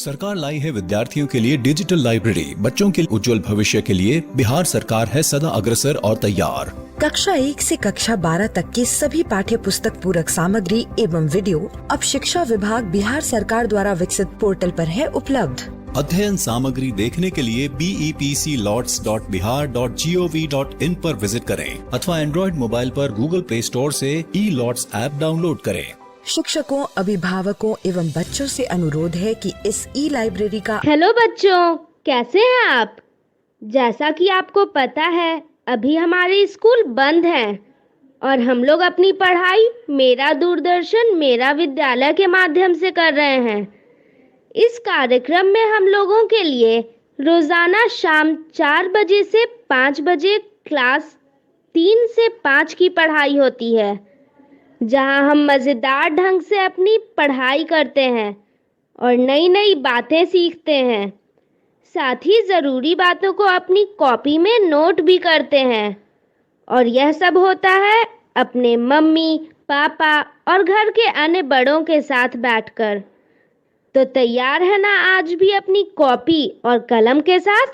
सरकार लाई है विद्यार्थियों के लिए डिजिटल लाइब्रेरी। बच्चों के उज्जवल भविष्य के लिए बिहार सरकार है सदा अग्रसर और तैयार। कक्षा 1 से कक्षा 12 तक की सभी पाठ्य पुस्तक पूरक सामग्री एवं वीडियो अब शिक्षा विभाग बिहार सरकार द्वारा विकसित पोर्टल पर है उपलब्ध। अध्ययन सामग्री देखने के लिए BEPCLots.bihar.gov.in पर विजिट करें अथवा एंड्रॉइड मोबाइल पर गूगल प्ले स्टोर से E-Lots ऐप डाउनलोड करें। शिक्षकों, अभिभावकों एवं बच्चों से अनुरोध है कि इस ई-लाइब्रेरी का। हेलो बच्चों, कैसे हैं आप? जैसा कि आपको पता है, अभी हमारे स्कूल बंद हैं और हम लोग अपनी पढ़ाई मेरा दूरदर्शन मेरा विद्यालय के माध्यम से कर रहे हैं। इस कार्यक्रम में हम लोगों के लिए रोजाना शाम 4 बजे से 5 बजे क्लास 3 से 5 की पढ़ाई होती है, जहां हम मज़ेदार ढंग से अपनी पढ़ाई करते हैं और नई नई बातें सीखते हैं। साथ ही ज़रूरी बातों को अपनी कॉपी में नोट भी करते हैं। और यह सब होता है अपने मम्मी, पापा और घर के अन्य बड़ों के साथ बैठकर। तो तैयार है ना आज भी अपनी कॉपी और कलम के साथ?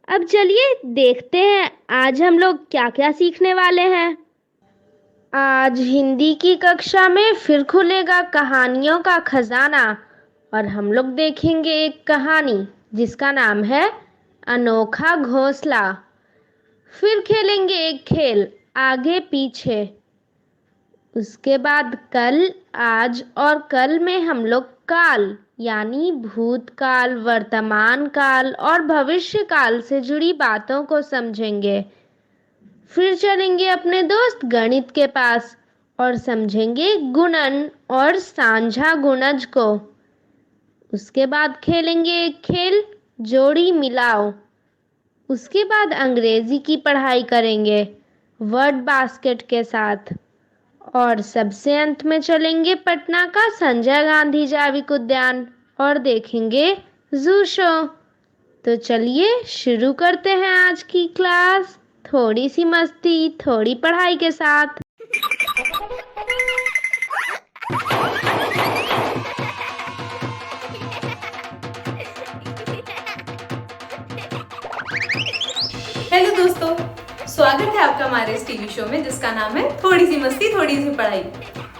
अब चलिए देखते हैं आज हम लोग क्या क्या सीखने वाले हैं। आज हिंदी की कक्षा में फिर खुलेगा कहानियों का खजाना और हम लोग देखेंगे एक कहानी जिसका नाम है अनोखा घोंसला। फिर खेलेंगे एक खेल आगे पीछे। उसके बाद कल, आज और कल में हम लोग काल यानी भूतकाल, वर्तमान काल और भविष्य काल से जुड़ी बातों को समझेंगे। फिर चलेंगे अपने दोस्त गणित के पास और समझेंगे गुणन और साझा गुणज को। उसके बाद खेलेंगे एक खेल जोड़ी मिलाओ। उसके बाद अंग्रेजी की पढ़ाई करेंगे वर्ड बास्केट के साथ। और सबसे अंत में चलेंगे पटना का संजय गांधी जैविक उद्यान और देखेंगे जू शो। तो चलिए शुरू करते हैं आज की क्लास। थोड़ी सी मस्ती, थोड़ी पढ़ाई के साथ। हेलो दोस्तों, स्वागत है आपका हमारे इस टीवी शो में जिसका नाम है थोड़ी सी मस्ती थोड़ी सी पढ़ाई।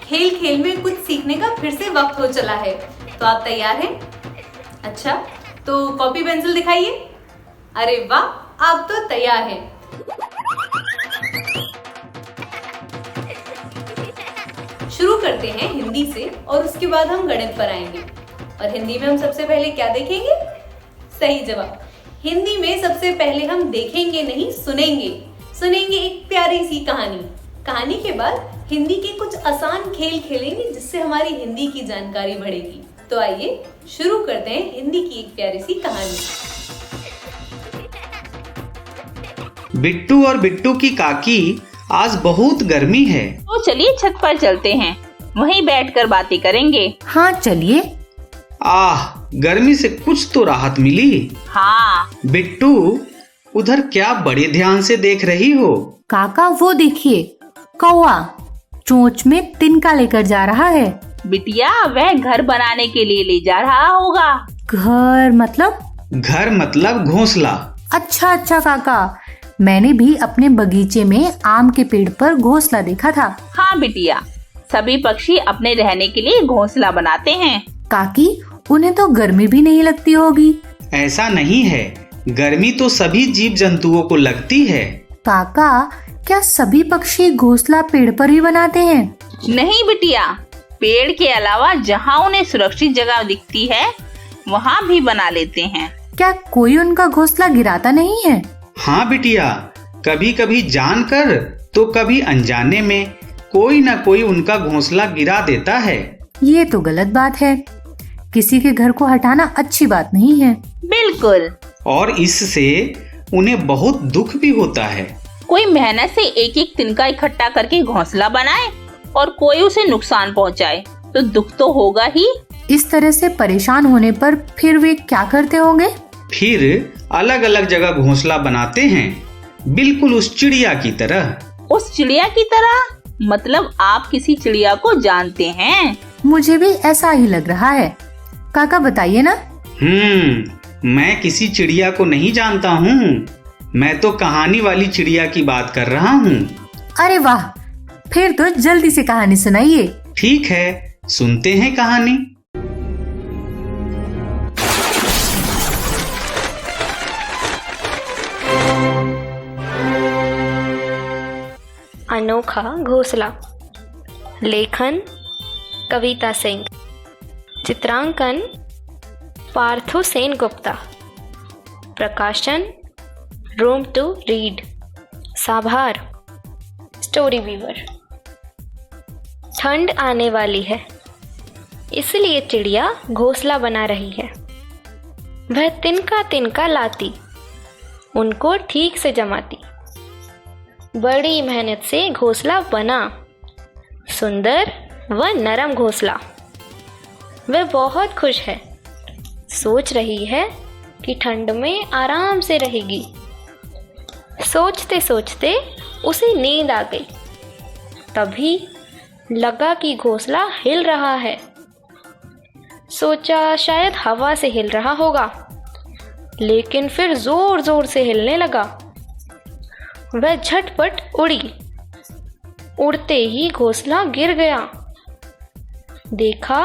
खेल खेल में कुछ सीखने का फिर से वक्त हो चला है, तो आप तैयार हैं? अच्छा, तो कॉपी पेंसिल दिखाइए। अरे वाह, आप तो तैयार हैं। शुरू करते हैं हिंदी से और उसके बाद हम गणित पर आएंगे। और हिंदी में हम सबसे पहले क्या देखेंगे? सही जवाब, हिंदी में सबसे पहले हम देखेंगे नहीं सुनेंगे। सुनेंगे एक प्यारी सी कहानी। कहानी के बाद हिंदी के कुछ आसान खेल खेलेंगे जिससे हमारी हिंदी की जानकारी बढ़ेगी। तो आइए शुरू करते हैं हिंदी की एक प्यारी सी कहानी। बिट्टू और बिट्टू की काकी आज बहुत गर्मी है, तो चलिए छत पर चलते हैं, वहीं बैठकर बातें करेंगे। हाँ चलिए। आह, गर्मी से कुछ तो राहत मिली। हाँ। बिट्टू, उधर क्या बड़े ध्यान से देख रही हो? काका वो देखिए, कौआ चोंच में तिनका लेकर जा रहा है। बिटिया, वह घर बनाने के लिए ले जा रहा होगा। घर मतलब? घर मतलब घोंसला। अच्छा अच्छा काका, मैंने भी अपने बगीचे में आम के पेड़ पर घोंसला देखा था। हाँ बिटिया, सभी पक्षी अपने रहने के लिए घोंसला बनाते हैं। काकी, उन्हें तो गर्मी भी नहीं लगती होगी। ऐसा नहीं है, गर्मी तो सभी जीव जंतुओं को लगती है। काका, क्या सभी पक्षी घोंसला पेड़ पर ही बनाते हैं? नहीं बिटिया, पेड़ के अलावा जहाँ उन्हें सुरक्षित जगह दिखती है वहाँ भी बना लेते हैं। क्या कोई उनका घोंसला गिराता नहीं है? हाँ बिटिया, कभी कभी जानकर तो कभी अनजाने में कोई न कोई उनका घोंसला गिरा देता है। ये तो गलत बात है, किसी के घर को हटाना अच्छी बात नहीं है। बिल्कुल। और इससे उन्हें बहुत दुख भी होता है। कोई मेहनत से एक एक तिनका इकट्ठा करके घोंसला बनाए और कोई उसे नुकसान पहुंचाए तो दुख तो होगा ही। इस तरह से परेशान होने पर फिर वे क्या करते होंगे? फिर अलग अलग जगह घोंसला बनाते हैं, बिल्कुल उस चिड़िया की तरह। उस चिड़िया की तरह? मतलब आप किसी चिड़िया को जानते हैं? मुझे भी ऐसा ही लग रहा है। काका बताइए ना, मैं किसी चिड़िया को नहीं जानता हूँ। मैं तो कहानी वाली चिड़िया की बात कर रहा हूँ। अरे वाह, फिर तो जल्दी से कहानी सुनाइए। ठीक है, सुनते हैं कहानी। अनोखा घोंसला। लेखन कविता सिंह। चित्रांकन पार्थो सेन गुप्ता। प्रकाशन रूम टू रीड। साभार स्टोरी वीवर। ठंड आने वाली है, इसलिए चिड़िया घोंसला बना रही है। वह तिनका तिनका लाती, उनको ठीक से जमाती। बड़ी मेहनत से घोंसला बना, सुंदर व नरम घोंसला। वह बहुत खुश है, सोच रही है कि ठंड में आराम से रहेगी। सोचते सोचते उसे नींद आ गई। तभी लगा कि घोंसला हिल रहा है। सोचा शायद हवा से हिल रहा होगा, लेकिन फिर जोर जोर से हिलने लगा। वह झटपट उड़ी। उड़ते ही घोंसला गिर गया। देखा,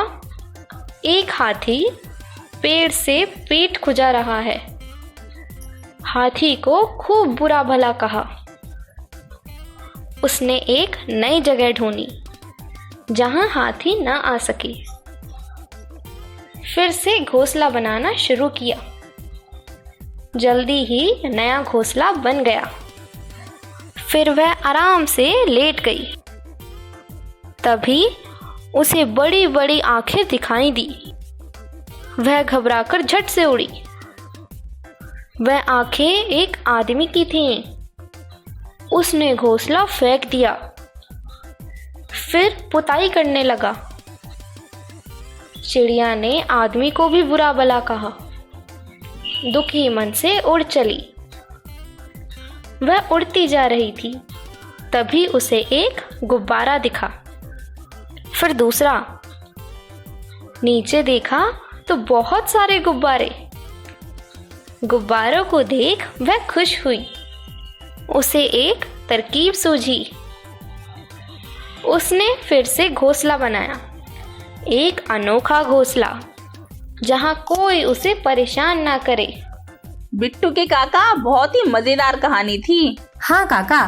एक हाथी पेड़ से पेट खुजा रहा है। हाथी को खूब बुरा भला कहा। उसने एक नई जगह ढूंढी जहां हाथी न आ सके। फिर से घोंसला बनाना शुरू किया। जल्दी ही नया घोंसला बन गया। फिर वह आराम से लेट गई। तभी उसे बड़ी बड़ी आंखें दिखाई दी। वह घबराकर झट से उड़ी। वह आंखें एक आदमी की थीं। उसने घोंसला फेंक दिया, फिर पुताई करने लगा। चिड़िया ने आदमी को भी बुरा भला कहा। दुखी मन से उड़ चली। वह उड़ती जा रही थी। तभी उसे एक गुब्बारा दिखा, फिर दूसरा। नीचे देखा तो बहुत सारे गुब्बारे। गुब्बारों को देख वह खुश हुई। उसे एक तरकीब सूझी। उसने फिर से घोंसला बनाया, एक अनोखा घोंसला जहां कोई उसे परेशान ना करे। बिट्टू के काका, बहुत ही मजेदार कहानी थी। हाँ काका,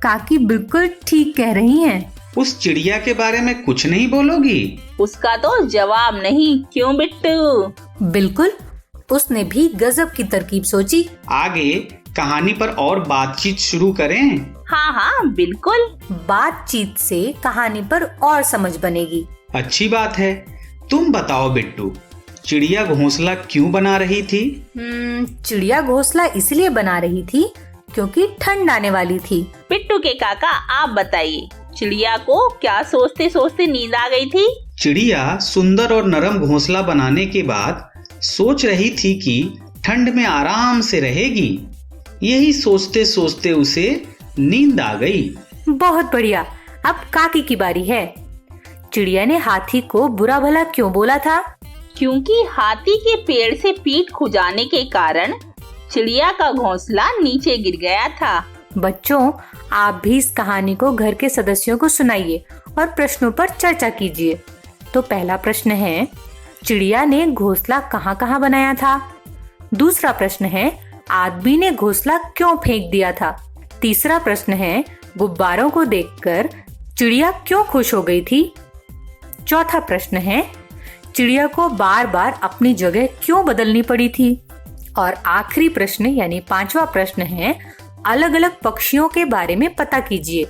काकी बिल्कुल ठीक कह रही हैं। उस चिड़िया के बारे में कुछ नहीं बोलोगी? उसका तो जवाब नहीं, क्यों बिट्टू? बिल्कुल, उसने भी गजब की तरकीब सोची। आगे कहानी पर और बातचीत शुरू करें? हाँ हाँ बिल्कुल। बातचीत से कहानी पर और समझ बनेगी। अच्छी बात है। तुम बताओ बिट्टू, चिड़िया घोंसला क्यों बना रही थी? चिड़िया घोंसला इसलिए बना रही थी क्योंकि ठंड आने वाली थी। बिट्टू के काका, आप बताइए, चिड़िया को क्या सोचते सोचते नींद आ गई थी? चिड़िया सुंदर और नरम घोंसला बनाने के बाद सोच रही थी कि ठंड में आराम से रहेगी। यही सोचते सोचते उसे नींद आ गई। बहुत बढ़िया। अब काकी की बारी है। चिड़िया ने हाथी को बुरा भला क्यों बोला था? क्योंकि हाथी के पेड़ से पीठ खुजाने के कारण चिड़िया का घोंसला नीचे गिर गया था। बच्चों, आप भी इस कहानी को घर के सदस्यों को सुनाइए और प्रश्नों पर चर्चा कीजिए। तो पहला प्रश्न है, चिड़िया ने घोंसला कहाँ कहाँ बनाया था? दूसरा प्रश्न है, आदमी ने घोंसला क्यों फेंक दिया था? तीसरा प्रश्न है, गुब्बारों को देखकर चिड़िया क्यों खुश हो गई थी? चौथा प्रश्न है, चिड़िया को बार बार अपनी जगह क्यों बदलनी पड़ी थी? और आखिरी प्रश्न यानी पांचवा प्रश्न है, अलग अलग पक्षियों के बारे में पता कीजिए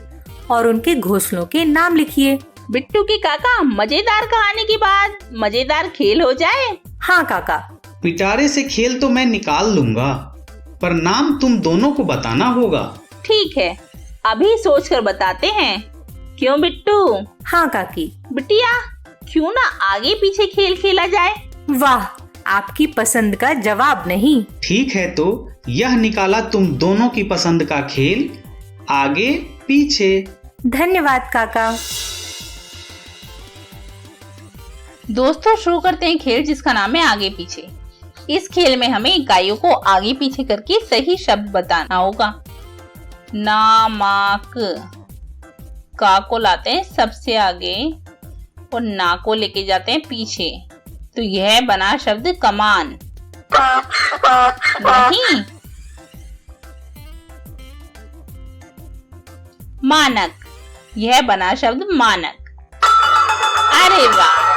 और उनके घोंसलों के नाम लिखिए। बिट्टू के काका, मजेदार कहानी के बाद मजेदार खेल हो जाए। हाँ काका। पिटारे से खेल तो मैं निकाल लूंगा, पर नाम तुम दोनों को बताना होगा। ठीक है, अभी सोचकर बताते हैं। क्यों बिट्टू? हाँ काकी। बिटिया, क्यों ना आगे पीछे खेल खेला जाए? वाह, आपकी पसंद का जवाब नहीं। ठीक है, तो यह निकाला तुम दोनों की पसंद का खेल, आगे पीछे। धन्यवाद काका। दोस्तों, शुरू करते हैं खेल जिसका नाम है आगे पीछे। इस खेल में हमें इकाइयों को आगे पीछे करके सही शब्द बताना होगा। नामाक, का को लाते हैं सबसे आगे और ना को लेके जाते हैं पीछे, तो यह बना शब्द कमान। नहीं, मानक, यह बना शब्द मानक। अरे वाह,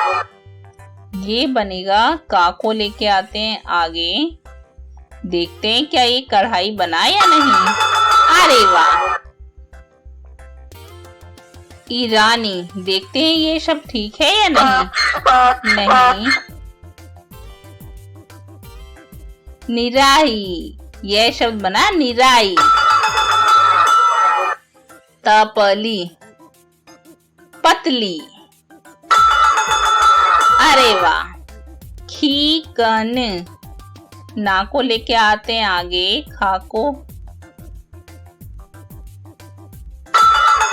ये बनेगा का को लेके आते हैं आगे, देखते हैं क्या ये कढ़ाई बना या नहीं। अरे वाह, ईरानी, देखते हैं ये शब्द ठीक है या नहीं। नहीं, निराई, यह शब्द बना निराई। तपली, पतली। अरे वाह, खीकन, ना को लेके आते हैं आगे, खा को।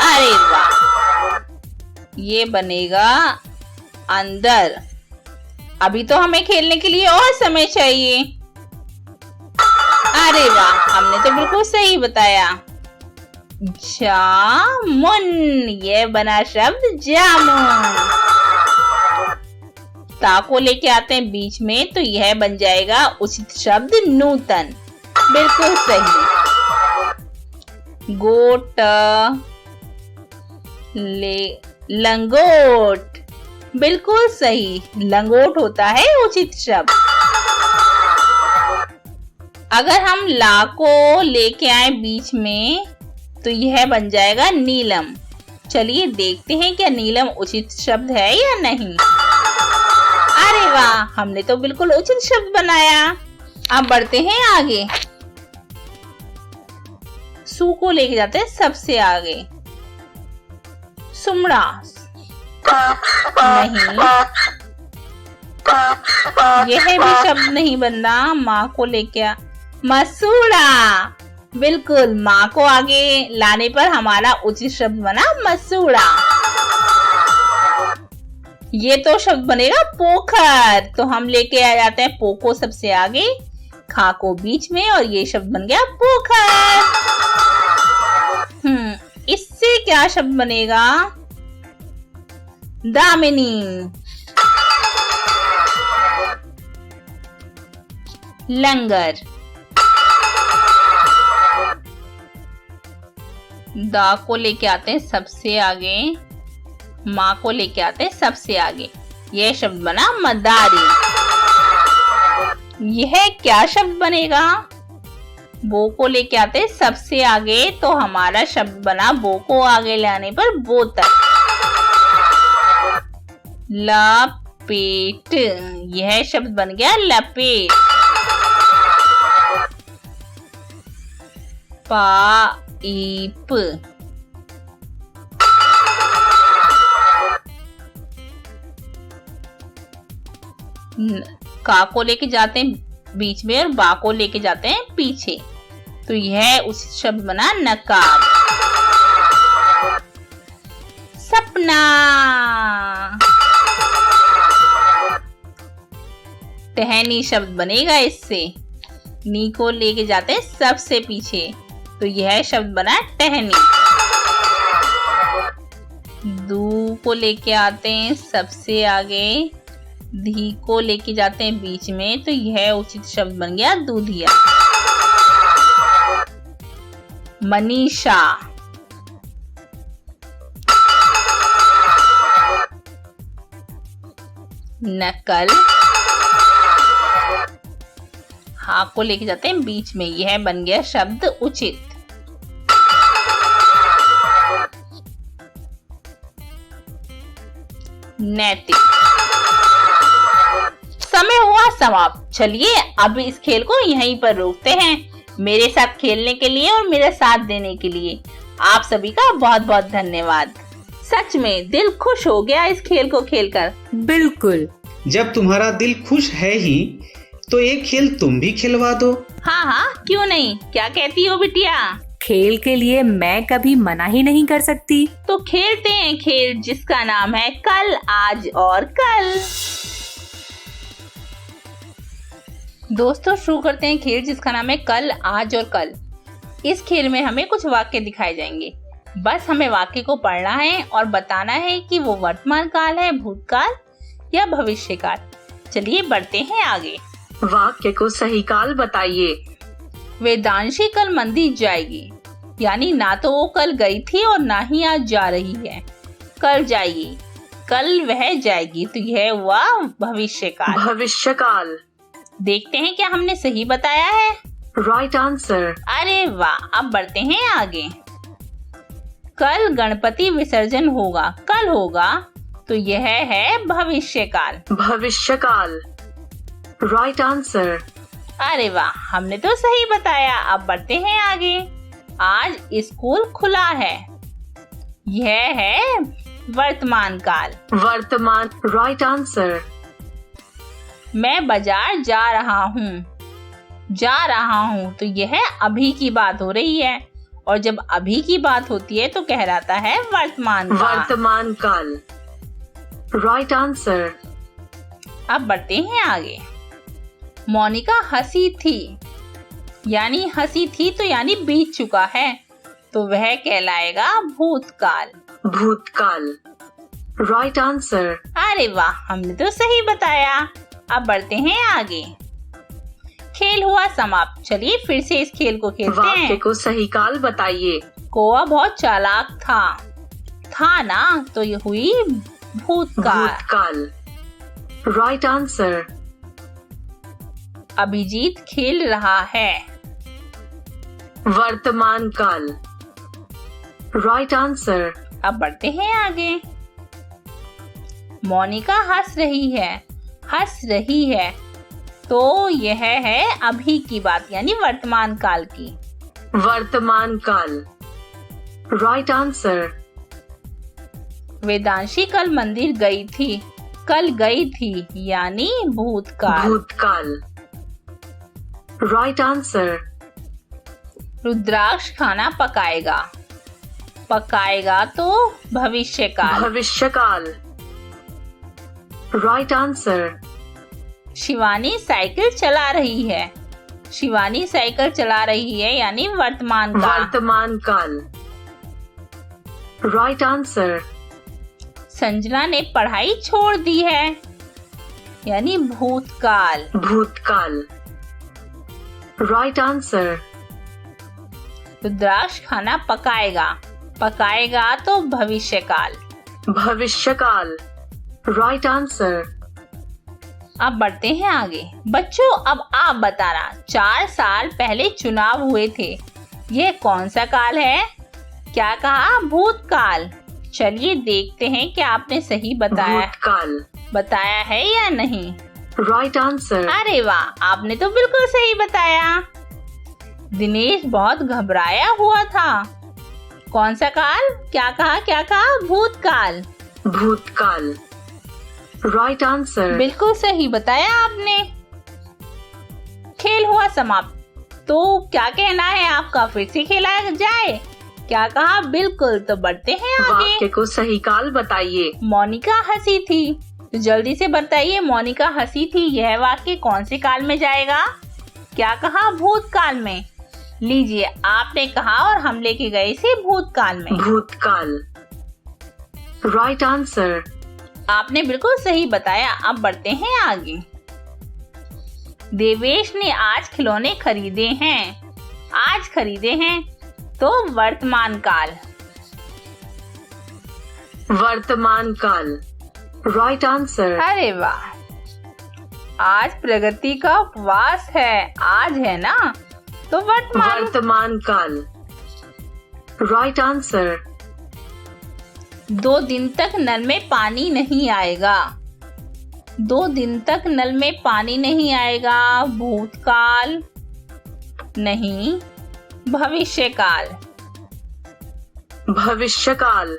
अरे वाह, ये बनेगा अंदर। अभी तो हमें खेलने के लिए और समय चाहिए। अरे वाह, हमने तो बिल्कुल सही बताया। जामुन, ये बना शब्द जामुन। ता को लेके आते हैं बीच में, तो यह बन जाएगा उचित शब्द नूतन। बिल्कुल सही। गोट, लंगोट, बिल्कुल सही, लंगोट होता है उचित शब्द। अगर हम ला को लेके आए बीच में, तो यह बन जाएगा नीलम। चलिए देखते हैं क्या नीलम उचित शब्द है या नहीं। अरे वाह, हमने तो बिल्कुल उचित शब्द बनाया। अब बढ़ते हैं आगे। सू को लेके जाते हैं सबसे आगे, सुमड़ा। नहीं, यह भी शब्द नहीं बनना। माँ को लेके मसूड़ा। बिल्कुल, माँ को आगे लाने पर हमारा उचित शब्द बना मसूड़ा। ये तो शब्द बनेगा पोखर, तो हम लेके आ जाते हैं पो को सबसे आगे, खा को बीच में, और ये शब्द बन गया पोखर। इससे क्या शब्द बनेगा? दामिनी। लंगर। दा को लेके आते हैं सबसे आगे, माँ को लेके आते हैं सबसे आगे, यह शब्द बना मदारी। यह क्या शब्द बनेगा? बो को लेके आते हैं सबसे आगे, तो हमारा शब्द बना बो को आगे लाने पर बोतल। लपेट, यह शब्द बन गया लपेट। पाइप। का को लेके जाते हैं बीच में और बा को लेके जाते हैं पीछे, तो यह उस शब्द बना नकाब। सपना। टहनी शब्द बनेगा इससे। नी को लेके जाते हैं सबसे पीछे, तो यह शब्द बना टहनी। दू को लेके आते हैं सबसे आगे, धी को लेके जाते हैं बीच में, तो यह उचित शब्द बन गया दूधिया। मनीषा। नकल। हा को लेके जाते हैं बीच में, यह बन गया शब्द उचित। नैतिक। समय हुआ समाप्त। चलिए अब इस खेल को यहीं पर रोकते हैं। मेरे साथ खेलने के लिए और मेरा साथ देने के लिए आप सभी का बहुत बहुत धन्यवाद। सच में दिल खुश हो गया इस खेल को खेलकर। बिल्कुल। जब तुम्हारा दिल खुश है ही, तो एक खेल तुम भी खिलवा दो। हाँ हाँ, क्यों नहीं, क्या कहती हो बिटिया? खेल के लिए मैं कभी मना ही नहीं कर सकती। तो खेलते हैं खेल जिसका नाम है कल, आज और कल। दोस्तों शुरू करते हैं खेल जिसका नाम है कल, आज और कल। इस खेल में हमें कुछ वाक्य दिखाए जाएंगे। बस हमें वाक्य को पढ़ना है और बताना है कि वो वर्तमान काल है, भूतकाल या भविष्य काल। चलिए बढ़ते हैं आगे। वाक्य को सही काल बताइए। वेदांशी कल मंदिर जाएगी, यानी ना तो वो कल गई थी और ना ही आज जा रही है। कल जाएगी, कल वह जाएगी, तो यह हुआ भविष्य काल। भविष्य काल। देखते हैं क्या हमने सही बताया है। Right answer. अरे वाह, अब बढ़ते हैं आगे। कल गणपति विसर्जन होगा, कल होगा, तो यह है भविष्य काल। भविष्य काल। Right answer. अरे वाह, हमने तो सही बताया। अब बढ़ते हैं आगे। आज स्कूल खुला है, यह है वर्तमान काल। वर्तमान। Right answer. मैं बाजार जा रहा हूँ, जा रहा हूँ, तो यह अभी की बात हो रही है, और जब अभी की बात होती है तो कहलाता है वर्तमान काल। वर्तमान काल। Right answer. अब बढ़ते हैं आगे। मोनिका हंसी थी, यानी हंसी थी तो यानी बीत चुका है, तो वह कहलाएगा भूतकाल। भूतकाल। Right answer. अरे वाह, हमने तो सही बताया। अब बढ़ते हैं आगे। खेल हुआ समाप्त। चलिए फिर से इस खेल को खेलते हैं। वाक्य को सही काल बताइए। कौवा बहुत चालाक था ना, तो ये हुई भूतकाल। भूतकाल। Right answer. अभिजीत खेल रहा है, वर्तमान काल। Right answer. अब बढ़ते हैं आगे। मोनिका हंस रही है, हंस रही है, तो यह है अभी की बात, यानी वर्तमान काल की। वर्तमान काल। Right answer. वेदांशी कल मंदिर गई थी, कल गई थी, यानी भूतकाल। भूतकाल। Right answer. रुद्राक्ष खाना पकाएगा, पकाएगा तो भविष्य काल। भविष्य काल। Right answer. शिवानी साइकिल चला रही है, शिवानी साइकिल चला रही है, यानी वर्तमान काल। वर्तमान काल। Right answer. संजना ने पढ़ाई छोड़ दी है, यानी भूतकाल। भूतकाल। Right answer. रुद्राक्ष खाना पकाएगा, पकाएगा तो भविष्य काल। भविष्य काल। Right answer. अब बढ़ते हैं आगे। बच्चों अब आप बताना, 4 साल पहले चुनाव हुए थे, यह कौन सा काल है? क्या कहा? भूतकाल। चलिए देखते हैं कि आपने सही बताया है या नहीं। Right answer. अरे वाह, आपने तो बिल्कुल सही बताया। दिनेश बहुत घबराया हुआ था, कौन सा काल? क्या कहा? भूतकाल। भूतकाल। Right answer. बिल्कुल सही बताया आपने। खेल हुआ समाप्त। तो क्या कहना है आपका? फिर से खेला जाए? क्या कहा? बिल्कुल। तो बढ़ते हैं आगे। वाक्य को सही काल बताइए। मोनिका हंसी थी, तो जल्दी से बताइए, मोनिका हंसी थी, यह वाक्य कौन से काल में जाएगा? क्या कहा? भूतकाल में। लीजिए, आपने कहा और हम लेके गए इसे भूतकाल में। भूतकाल। Right answer. आपने बिल्कुल सही बताया। अब बढ़ते हैं आगे। देवेश ने आज खिलौने खरीदे हैं, आज खरीदे हैं, तो वर्तमान काल। वर्तमान काल। Right answer. अरे वाह, आज प्रगति का उपवास है, आज है ना, तो वर्तमान काल। Right answer. 2 दिन तक नल में पानी नहीं आएगा, 2 दिन तक नल में पानी नहीं आएगा, भूतकाल नहीं, भविष्य काल। भविष्य काल।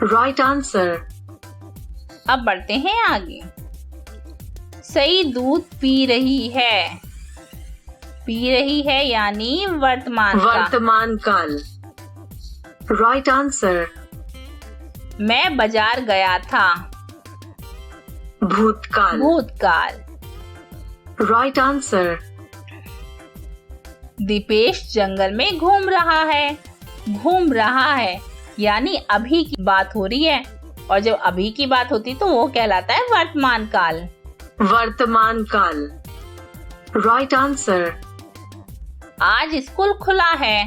Right answer. अब बढ़ते हैं आगे। सई दूध पी रही है, यानी वर्तमान काल। Right answer. मैं बाजार गया था, भूतकाल। भूतकाल। Right answer. दीपेश जंगल में घूम रहा है। घूम रहा है यानी अभी की बात हो रही है, और जब अभी की बात होती तो वो कहलाता है वर्तमान काल। वर्तमान काल। Right answer. आज स्कूल खुला है।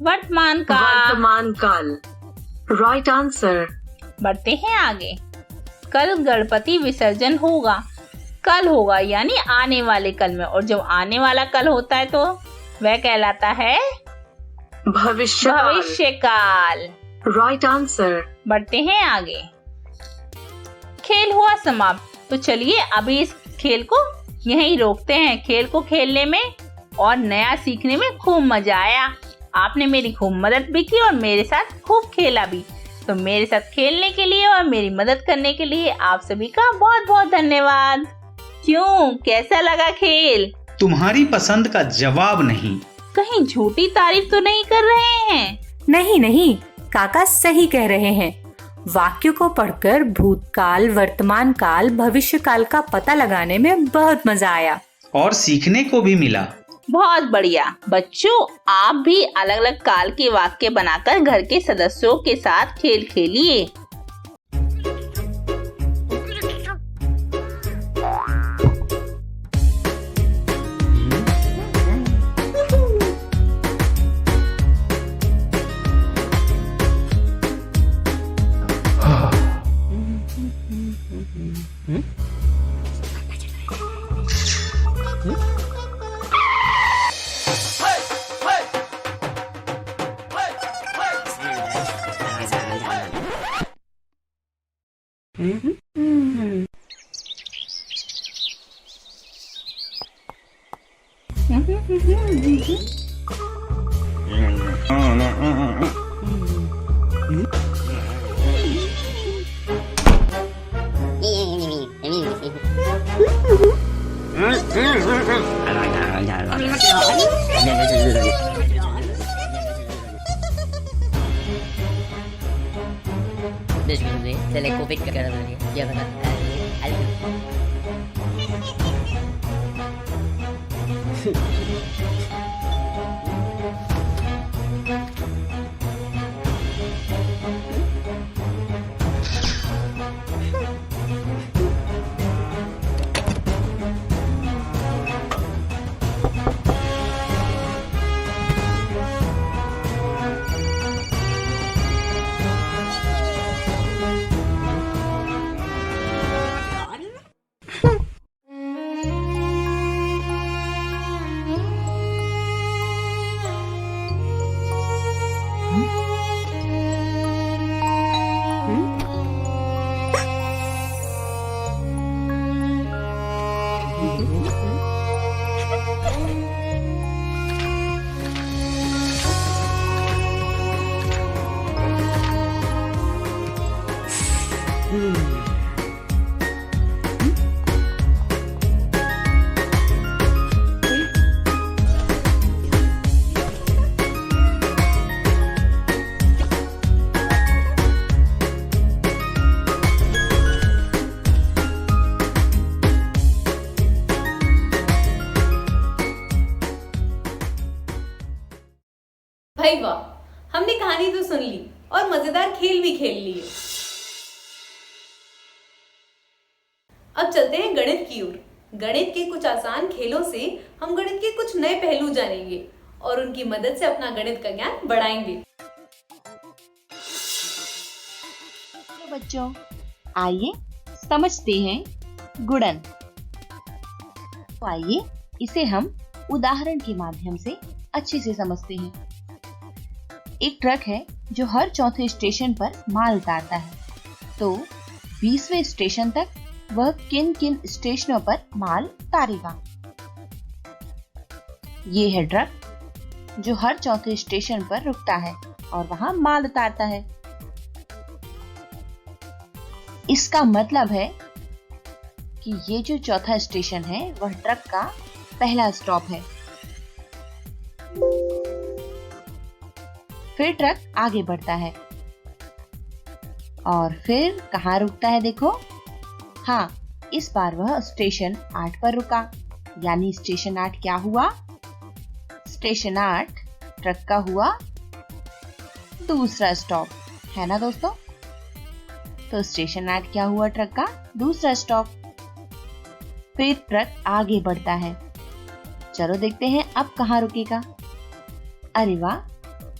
वर्तमान काल। वर्तमान काल। Right answer. बढ़ते हैं आगे। कल गणपति विसर्जन होगा। कल होगा यानी आने वाले कल में, और जब आने वाला कल होता है तो वह कहलाता है भविष्य काल। भविष्य काल। Right answer. बढ़ते हैं आगे। खेल हुआ समाप्त, तो चलिए अभी इस खेल को यहीं रोकते हैं। खेल को खेलने में और नया सीखने में खूब मजा आया। आपने मेरी खूब मदद भी की और मेरे साथ खूब खेला भी। तो मेरे साथ खेलने के लिए और मेरी मदद करने के लिए आप सभी का बहुत बहुत धन्यवाद। क्यों, कैसा लगा खेल? तुम्हारी पसंद का जवाब नहीं। कहीं झूठी तारीफ तो नहीं कर रहे हैं? नहीं नहीं, काका सही कह रहे हैं। वाक्य को पढ़कर भूतकाल, वर्तमान काल, भविष्य काल का पता लगाने में बहुत मजा आया और सीखने को भी मिला। बहुत बढ़िया। बच्चों, आप भी अलग अलग काल के वाक्य बनाकर घर के सदस्यों के साथ खेल खेलिए। Se le COVID ke cara dia. Dia kata, भाई वाह, हमने कहानी तो सुन ली और मजेदार खेल भी खेल लिए। अब चलते हैं गणित की ओर। गणित के कुछ आसान खेलों से हम गणित के कुछ नए पहलू जानेंगे और उनकी मदद से अपना गणित का ज्ञान बढ़ाएंगे। तो बच्चों, आइए समझते हैं गुणन। तो आइए इसे हम उदाहरण के माध्यम से अच्छे से समझते हैं। एक ट्रक है जो हर चौथे स्टेशन पर माल उतारता है, तो 20वें स्टेशन तक वह किन किन स्टेशनों पर माल उतारेगा। ये है ट्रक जो हर चौथे स्टेशन पर रुकता है और वहां माल उतारता है। इसका मतलब है कि ये जो चौथा स्टेशन है वह ट्रक का पहला स्टॉप है। फिर ट्रक आगे बढ़ता है और फिर कहाँ रुकता है देखो। हाँ, इस बार वह स्टेशन 8 पर रुका। यानी स्टेशन 8 क्या हुआ? स्टेशन 8 ट्रक का हुआ दूसरा स्टॉप, है ना दोस्तों? तो स्टेशन 8 क्या हुआ? ट्रक का दूसरा स्टॉप। फिर ट्रक आगे बढ़ता है। चलो देखते हैं अब कहाँ रुकेगा। अरे वाह,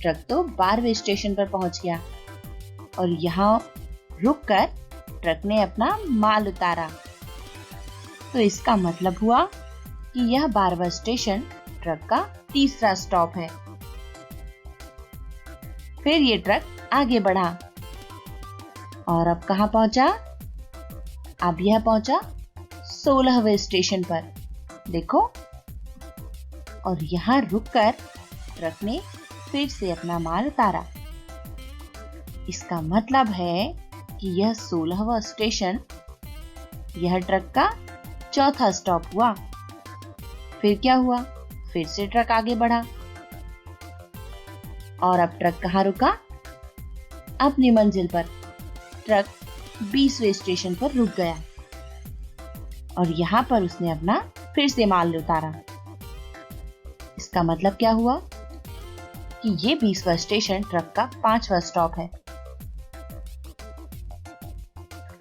ट्रक तो 12वें स्टेशन पर पहुंच गया और यहाँ रुककर ट्रक ने अपना माल उतारा। तो इसका मतलब हुआ कि यह 12वां स्टेशन ट्रक का तीसरा स्टॉप है। फिर ये ट्रक आगे बढ़ा और अब कहाँ पहुंचा? अब यह पहुंचा 16वें स्टेशन पर। देखो, और यहाँ रुककर ट्रक ने फिर से अपना माल उतारा। इसका मतलब है कि यह 16वां स्टेशन यह ट्रक का चौथा स्टॉप हुआ। फिर क्या हुआ? फिर से ट्रक आगे बढ़ा और अब ट्रक कहाँ रुका? अपनी मंजिल पर। ट्रक 20वें स्टेशन पर रुक गया और यहाँ पर उसने अपना फिर से माल उतारा। इसका मतलब क्या हुआ कि ये 20वां स्टेशन ट्रक का 5वां स्टॉप है।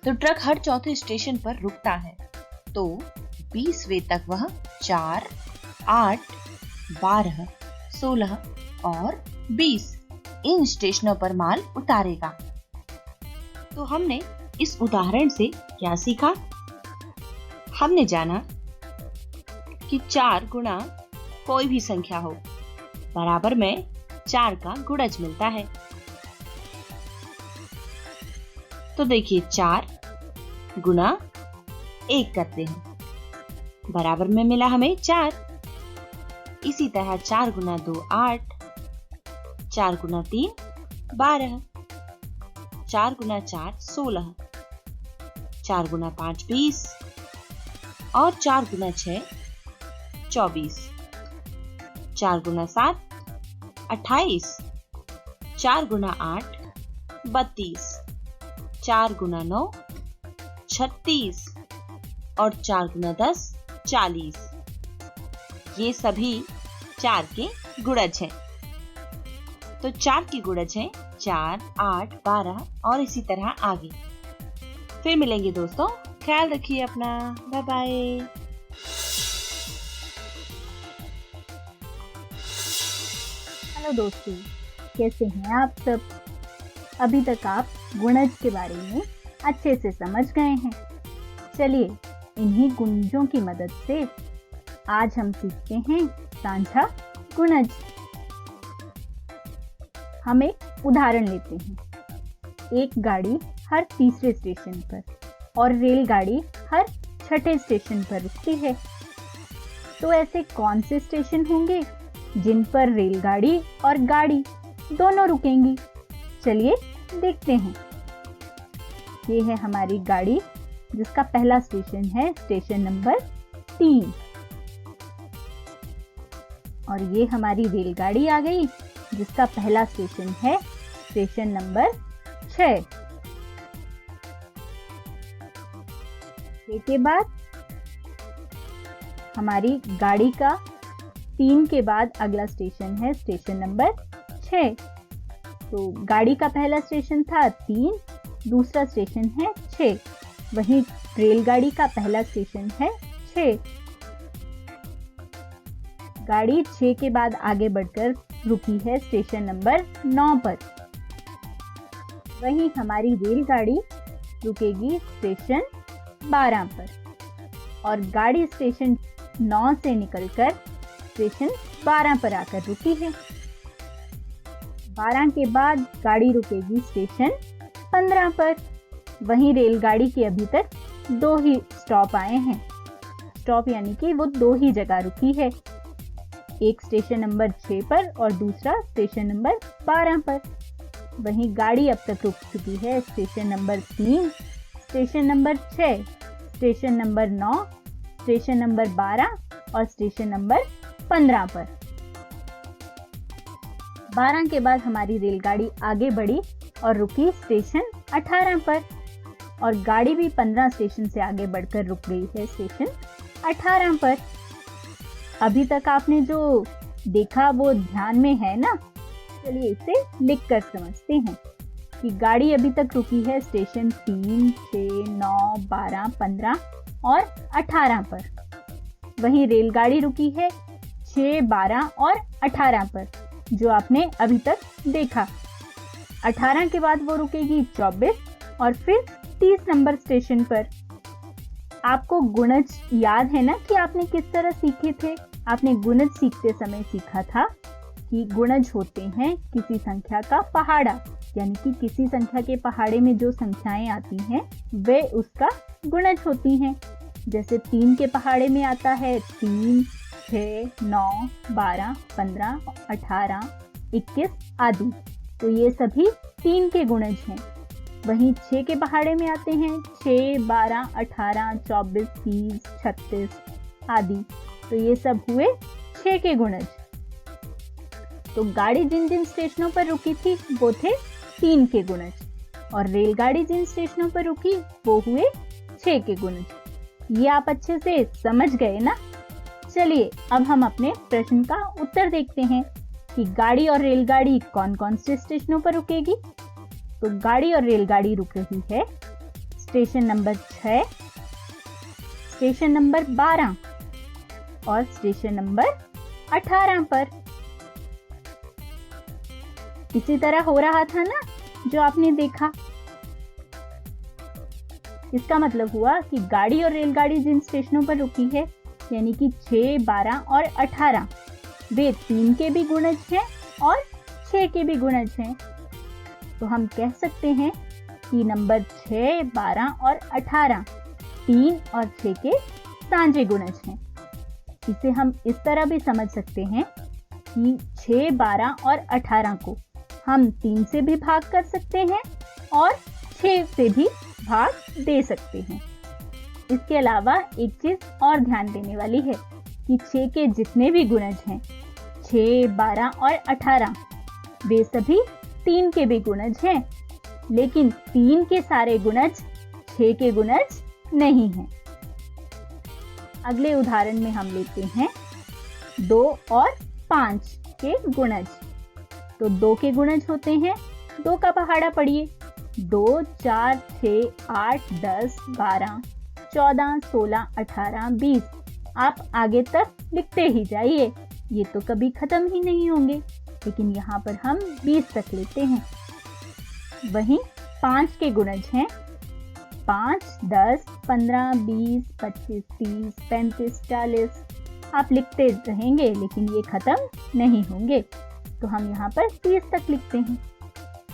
तो ट्रक हर चौथे स्टेशन पर रुकता है। तो 20वें तक वह 4, 8, 12, 16 और 20 इन स्टेशनों पर माल उतारेगा। तो हमने इस उदाहरण से क्या सीखा? हमने जाना कि 4 गुणा कोई भी संख्या हो, बराबर में 4 का गुणज मिलता है। तो देखिए, 4 गुना 1 करते हैं, बराबर में मिला हमें 4। इसी तरह 4 गुना 2 8, 4 गुना 3 12, 4 गुना 4 16, 4 गुना 5 20 और 4 गुना 6 24, 4 गुना 7 28, 4 गुना 8 32, 4 गुना 9 36 और 4 गुना 10 40। ये सभी 4 के गुणज हैं। तो 4 की गुणज हैं 4, 8, 12 और इसी तरह आगे। फिर मिलेंगे दोस्तों, ख्याल रखिए अपना, बाय बाय। हेलो दोस्तों, कैसे हैं आप सब? अभी तक आप गुणज के बारे में अच्छे से समझ गए हैं। चलिए, इन्हीं गुणजों की मदद से आज हम सीखते हैं साझा गुणज। हम एक उदाहरण लेते हैं। एक गाड़ी हर तीसरे स्टेशन पर और रेलगाड़ी हर छठे स्टेशन पर रुकती है। तो ऐसे कौन से स्टेशन होंगे जिन पर रेलगाड़ी और गाड़ी दोनों रुकेंगी? चलिए देखते हैं। ये है हमारी गाड़ी जिसका पहला स्टेशन है स्टेशन नंबर 3 और ये हमारी रेलगाड़ी आ गई जिसका पहला स्टेशन है स्टेशन नंबर 6। के बाद हमारी गाड़ी का 3 के बाद अगला स्टेशन है स्टेशन नंबर 6। तो गाड़ी का पहला स्टेशन था 3, दूसरा स्टेशन है 6। वहीं रेलगाड़ी का पहला स्टेशन है 6। गाड़ी 6 के बाद आगे बढ़कर रुकी है स्टेशन नंबर 9 पर। वहीं हमारी रेलगाड़ी रुकेगी स्टेशन 12 पर और गाड़ी स्टेशन 9 से निकलकर स्टेशन 12 पर आकर रुकी है। 12 के बाद गाड़ी रुकेगी स्टेशन 15 पर। वहीं रेलगाड़ी के अभी तक 2 ही स्टॉप आए हैं। स्टॉप यानी कि वो 2 ही जगह रुकी है, एक स्टेशन नंबर 6 पर और दूसरा स्टेशन नंबर 12 पर। वहीं गाड़ी अब तक रुक चुकी है station number 3, station number 6, station number 9, station number 12 और स्टेशन नंबर 15 पर। 12 के बाद हमारी रेलगाड़ी आगे बढ़ी और रुकी स्टेशन 18 पर और गाड़ी भी 15 स्टेशन से आगे बढ़कर रुक गई है स्टेशन 18 पर। अभी तक आपने जो देखा वो ध्यान में है ना? चलिए इसे लिख कर समझते हैं कि गाड़ी अभी तक रुकी है स्टेशन 3, 6, 9, 12, 15 और 18 पर। वहीं रेलगाड़ी रुकी है 6, 12 और 18 पर, जो आपने अभी तक देखा। 18 के बाद वो रुकेगी 24 और फिर 30 नंबर स्टेशन पर। आपको गुणज याद है ना कि आपने किस तरह सीखे थे? आपने गुणज सीखते समय सीखा था कि गुणज होते हैं किसी संख्या का पहाड़ा, यानी कि किसी संख्या के पहाड़े में जो संख्याएं आती हैं वे उसका गुणज होती हैं। जैसे 3 के पहाड़े में आता है 3, 6, 9, 12, 15, 18, 21 आदि, तो ये सभी 3 के गुणज हैं। वहीं 6 के पहाड़े में आते हैं 6, 12, 18, 24, 30, 36 आदि, तो ये सब हुए 6 के गुणज। तो गाड़ी जिन जिन स्टेशनों पर रुकी थी वो थे 3 के गुणज और रेलगाड़ी जिन स्टेशनों पर रुकी वो हुए 6 के गुणज। ये आप अच्छे से समझ गए ना? चलिए अब हम अपने प्रश्न का उत्तर देखते हैं कि गाड़ी और रेलगाड़ी कौन कौन से स्टेशनों पर रुकेगी। तो गाड़ी और रेलगाड़ी रुक रही है स्टेशन नंबर 6, स्टेशन नंबर 12 और स्टेशन नंबर 18 पर। इसी तरह हो रहा था ना जो आपने देखा। इसका मतलब हुआ कि गाड़ी और रेलगाड़ी जिन स्टेशनों पर रुकी है, यानी कि 6, 12 और 18, वे 3 के भी गुणज हैं और 6 के भी गुणज हैं। तो हम कह सकते हैं कि नंबर 6, 12 और 18 3 और 6 के सांझे गुणज हैं। इसे हम इस तरह भी समझ सकते हैं कि 6, 12 और 18 को हम 3 से भी भाग कर सकते हैं और 6 से भी भाग दे सकते हैं। इसके अलावा एक चीज और ध्यान देने वाली है कि 6 के जितने भी गुणज हैं 6, 12 और 18 वे सभी 3 के भी गुणज हैं, लेकिन 3 के सारे गुणज 6 के गुणज नहीं हैं। अगले उदाहरण में हम लेते हैं 2 और 5 के गुणज। तो 2 के गुणज होते हैं, 2 का पहाड़ा पढ़िए 2, 4, 6, 8, 10, 12, 14, 16, 18, 20। आप आगे तक लिखते ही जाइए, ये तो कभी खत्म ही नहीं होंगे, लेकिन यहाँ पर हम 20 तक लेते हैं। वहीं 5 के गुणज हैं 5, 10, 15, 20, 25, 30, 35, 40। आप लिखते रहेंगे लेकिन ये खत्म नहीं होंगे, तो हम यहाँ पर 30 तक लिखते हैं।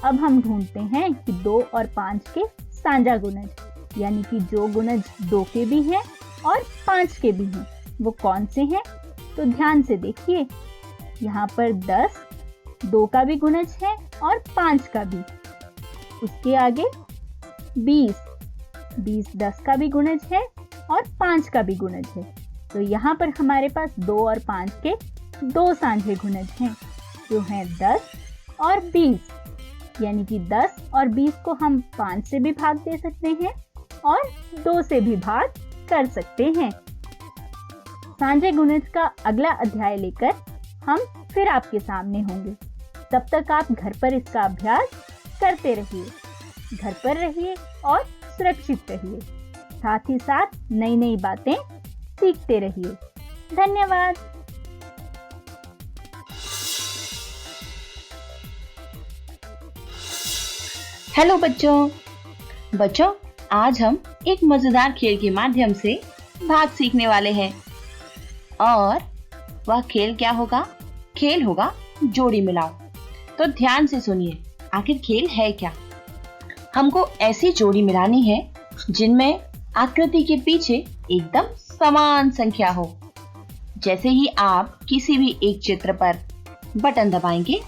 अब हम ढूंढते हैं कि 2 और 5 के साझा गुणज, यानी कि जो गुणज 2 के भी हैं और 5 के भी हैं, वो कौन से हैं? तो ध्यान से देखिए, यहाँ पर 10 2 का भी गुणज है और 5 का भी। उसके आगे 20 10 का भी गुणज है और 5 का भी गुणज है। तो यहाँ पर हमारे पास 2 और 5 के 2 सांझे गुणज हैं, जो हैं 10 और 20, यानी कि 10 और 20 को हम 5 से भी भाग दे सकते हैं और 2 से भी भाग कर सकते हैं। सांझे गुणज का अगला अध्याय लेकर हम फिर आपके सामने होंगे। तब तक आप घर पर इसका अभ्यास करते रहिए। घर पर रहिए और सुरक्षित रहिए, साथ ही साथ नई नई बातें सीखते रहिए। धन्यवाद। हेलो बच्चों, आज हम एक मजेदार खेल के माध्यम से भाग सीखने वाले हैं। और वह खेल क्या होगा? खेल होगा जोड़ी मिलाओ। तो ध्यान से सुनिए, आखिर खेल है क्या? हमको ऐसी जोड़ी मिलानी है जिनमें आकृति के पीछे एकदम समान संख्या हो। जैसे ही आप किसी भी एक चित्र पर बटन दबाएंगे,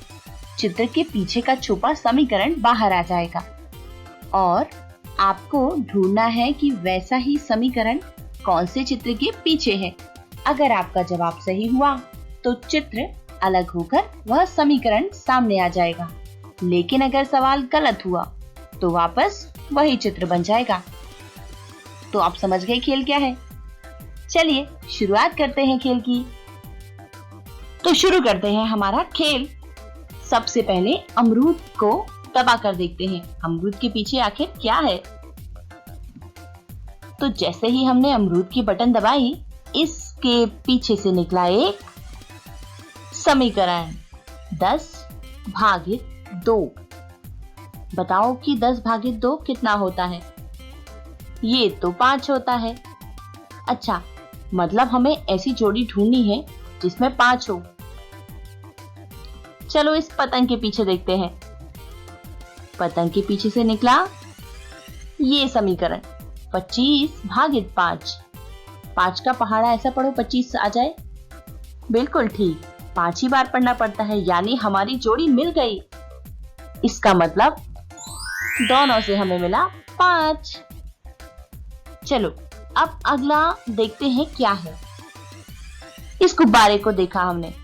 चित्र के पीछे का छुपा समीकरण बाहर आ जाएगा और आपको ढूंढना है कि वैसा ही समीकरण कौन से चित्र के पीछे है। अगर आपका जवाब सही हुआ तो चित्र अलग होकर वह समीकरण सामने आ जाएगा, लेकिन अगर सवाल गलत हुआ तो वापस वही चित्र बन जाएगा। तो आप समझ गए खेल क्या है? चलिए शुरुआत करते हैं खेल की। तो शुरू करते हैं हमारा खेल। सबसे पहले अमरूद को दबा कर देखते हैं अमरूद के पीछे आखिर क्या है। तो जैसे ही हमने अमरूद की बटन दबाई, इसके पीछे से निकला एक समीकरण 10/2। बताओ कि 10/2 कितना होता है? ये तो 5 होता है। अच्छा, मतलब हमें ऐसी जोड़ी ढूंढनी है जिसमें 5 हो। चलो इस पतंग के पीछे देखते हैं। पतंग के पीछे से निकला ये समीकरण 25/5। 5 का पहाड़ा ऐसा पढ़ो 25 आ जाए। बिल्कुल ठीक, 5 ही बार पढ़ना पड़ता है, यानी हमारी जोड़ी मिल गई। इसका मतलब दोनों से हमें मिला 5। चलो अब अगला देखते हैं क्या है। इस गुब्बारे को देखा हमने,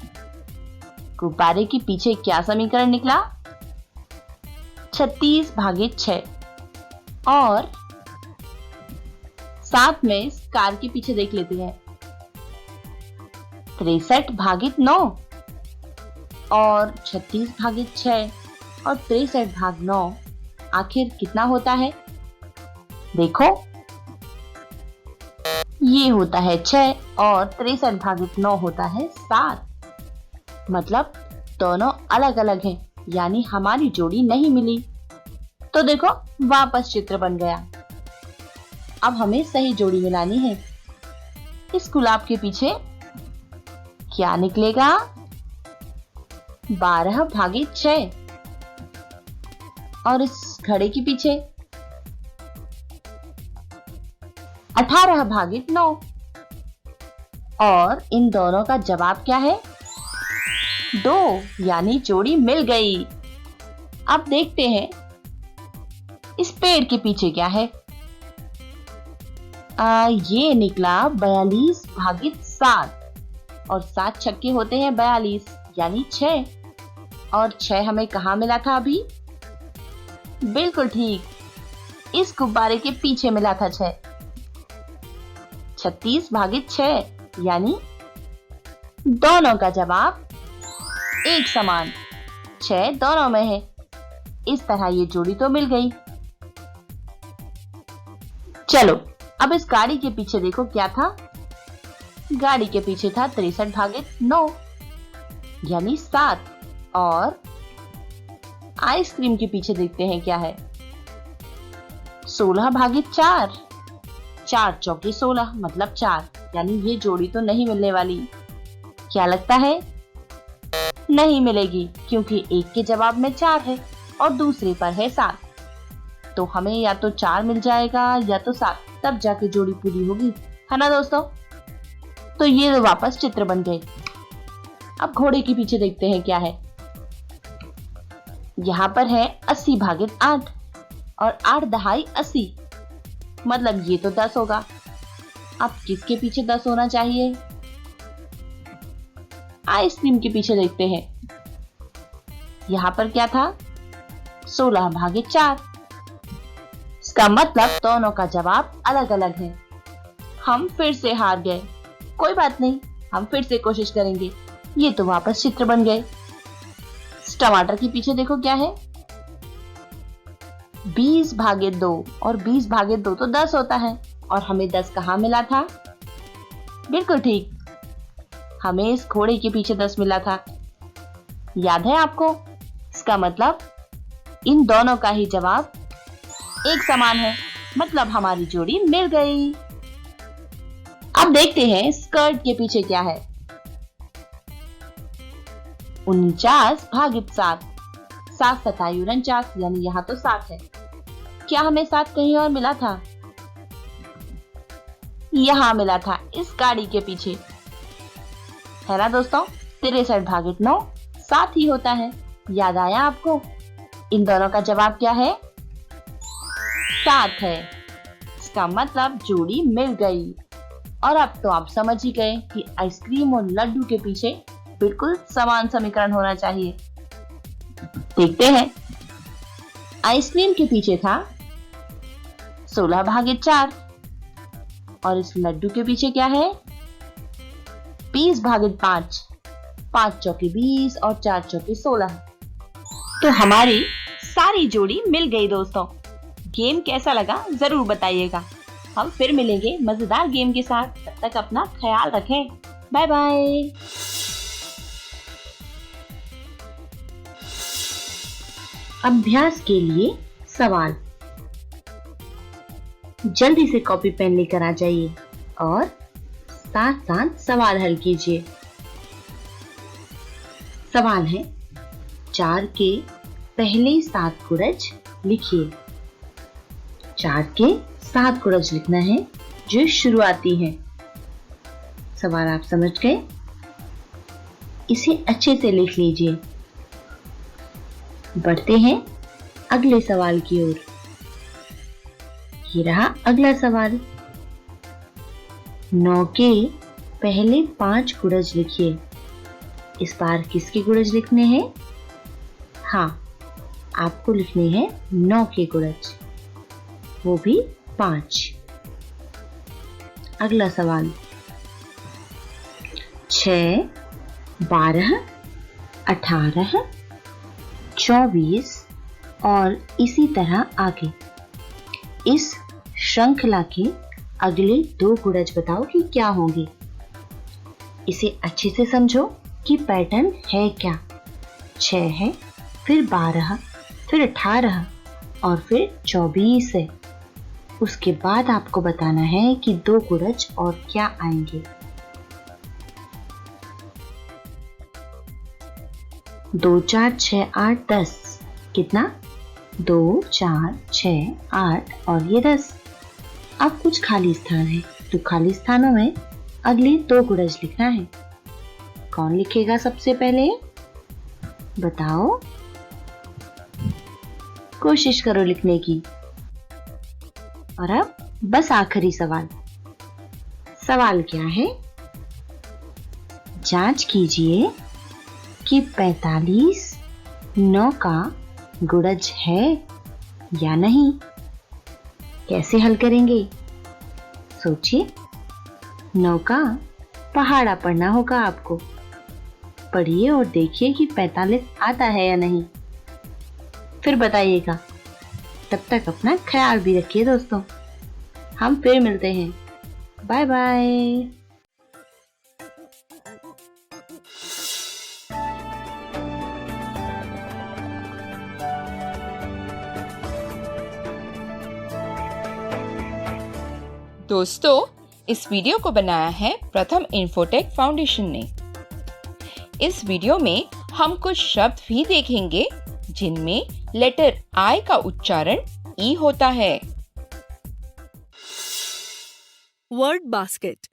गुब्बारे के पीछे क्या समीकरण निकला? 36/6। और साथ में इस कार के पीछे देख लेते हैं 63/9। और 36/6 और 63/9 आखिर कितना होता है? देखो, ये होता है 6 और 63/9 होता है 7। मतलब दोनों अलग अलग हैं, यानी हमारी जोड़ी नहीं मिली। तो देखो वापस चित्र बन गया। अब हमें सही जोड़ी मिलानी है। इस गुलाब के पीछे क्या निकलेगा? 12/6। और इस घड़े के पीछे 18/9। और इन दोनों का जवाब क्या है? 2, यानी जोड़ी मिल गई। अब देखते हैं इस पेड़ के पीछे क्या है। ये निकला 42/7। और 7 छक्के होते हैं 42, यानी 6। और 6 हमें कहाँ मिला था अभी? बिल्कुल ठीक, इस गुब्बारे के पीछे मिला था 6। 36/6, यानी दोनों का जवाब एक समान, 6 दोनों में है। इस तरह ये जोड़ी तो मिल गई। चलो अब इस गाड़ी के पीछे देखो क्या था। गाड़ी के पीछे था 63/9, यानी 7। और आइसक्रीम के पीछे देखते हैं क्या है। 16/4। 4 चौके 16, मतलब 4, यानी ये जोड़ी तो नहीं मिलने वाली। क्या लगता है? नहीं मिलेगी, क्योंकि एक के जवाब में 4 है और दूसरे पर है 7। तो हमें या तो 4 मिल जाएगा या तो 7, तब जाके जोड़ी पूरी होगी, है ना दोस्तों? तो ये वापस चित्र बन गए। अब घोड़े के पीछे देखते हैं क्या है। यहाँ पर है 80/8 और 8 दहाई 80, मतलब ये तो 10 होगा। अब किसके पीछे 10 होना चाहिए? आइसक्रीम के पीछे देखते हैं। यहाँ पर क्या था? 16/4। इसका मतलब दोनों का जवाब अलग अलग है। हम फिर से हार गए। कोई बात नहीं, हम फिर से कोशिश करेंगे। ये तो वापस चित्र बन गए। टमाटर के पीछे देखो क्या है। 20/2 और 20/2 तो 10 होता है। और हमें 10 कहाँ मिला था? बिल्कुल ठीक, हमें इस घोड़े के पीछे 10 मिला था। याद है आपको? इसका मतलब इन दोनों का ही जवाब एक समान है, मतलब हमारी जोड़ी मिल गई। अब देखते हैं स्कर्ट के पीछे क्या है। 49/7। 7 तथा 49, यानी यहाँ तो 7 है। क्या हमें 7 कहीं और मिला था? यहाँ मिला था, इस गाड़ी के पीछे, है ना दोस्तों? 63/9 7 ही होता है। याद आया आपको? इन दोनों का जवाब क्या है? 7 है। इसका मतलब जोड़ी मिल गई। और अब तो आप समझ ही गए कि आइसक्रीम और लड्डू के पीछे बिल्कुल समान समीकरण होना चाहिए। देखते हैं। आइसक्रीम के पीछे था 16/4 और इस लड्डू के पीछे क्या है? 20/5, 5 चौके 20 और 4 चौके 16। तो हमारी सारी जोड़ी मिल गई दोस्तों। गेम कैसा लगा जरूर बताइएगा। हम फिर मिलेंगे मजेदार गेम के साथ। तब तक अपना ख्याल रखें। Bye bye. अभ्यास के लिए सवाल। जल्दी से कॉपी पेन लेकर आ जाइए और साथ साथ सवाल हल कीजिए। सवाल है 4 के पहले 7 गुरज लिखिए। 4 के 7 गुरज लिखना है जो शुरुआती है। सवाल आप समझ गए? इसे अच्छे से लिख लीजिए। बढ़ते हैं अगले सवाल की ओर। ये रहा अगला सवाल। 9 के पहले 5 गुरज लिखिए। इस बार किसके गुरज लिखने हैं? हाँ, आपको लिखने हैं 9 के गुरज, वो भी 5। अगला सवाल। 6, 12, 18, 24 और इसी तरह आगे। इस श्रृंखला के अगले 2 गुरज बताओ कि क्या होंगे। इसे अच्छे से समझो कि पैटर्न है क्या। 6 है, फिर 12, फिर 18 और फिर 24 है। उसके बाद आपको बताना है कि 2 गुरज और क्या आएंगे। 2, 4, 6, 8, 10 कितना? 2, 4, 6, 8 और ये 10। अब कुछ खाली स्थान है तो खाली स्थानों में अगले 2 गुरज लिखना है। कौन लिखेगा सबसे पहले? बताओ, कोशिश करो लिखने की। और अब बस आखिरी सवाल। सवाल क्या है? जांच कीजिए कि 45 9 का गुणज है या नहीं। कैसे हल करेंगे? सोचिए। 9 का पहाड़ा पढ़ना होगा आपको। पढ़िए और देखिए कि 45 आता है या नहीं, फिर बताइएगा। तब तक अपना ख्याल भी रखिए दोस्तों। हम फिर मिलते हैं। Bye bye. दोस्तों, इस वीडियो को बनाया है प्रथम इन्फोटेक फाउंडेशन ने। इस वीडियो में हम कुछ शब्द भी देखेंगे जिनमें लेटर आई का उच्चारण ई होता है। Word basket.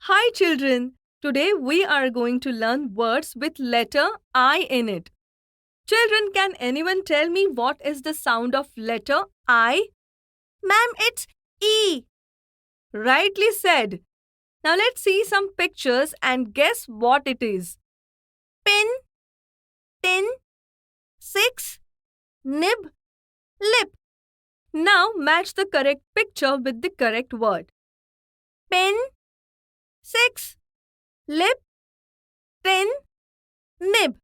Hi children, today we are going to learn words with letter I in it. Children, can anyone tell me what is the sound of letter I? Ma'am, it's E. Rightly said. Now let's see some pictures and guess what it is. Pin, tin, 6, nib, lip. Now match the correct picture with the correct word. Pin, 6, lip, tin, nib.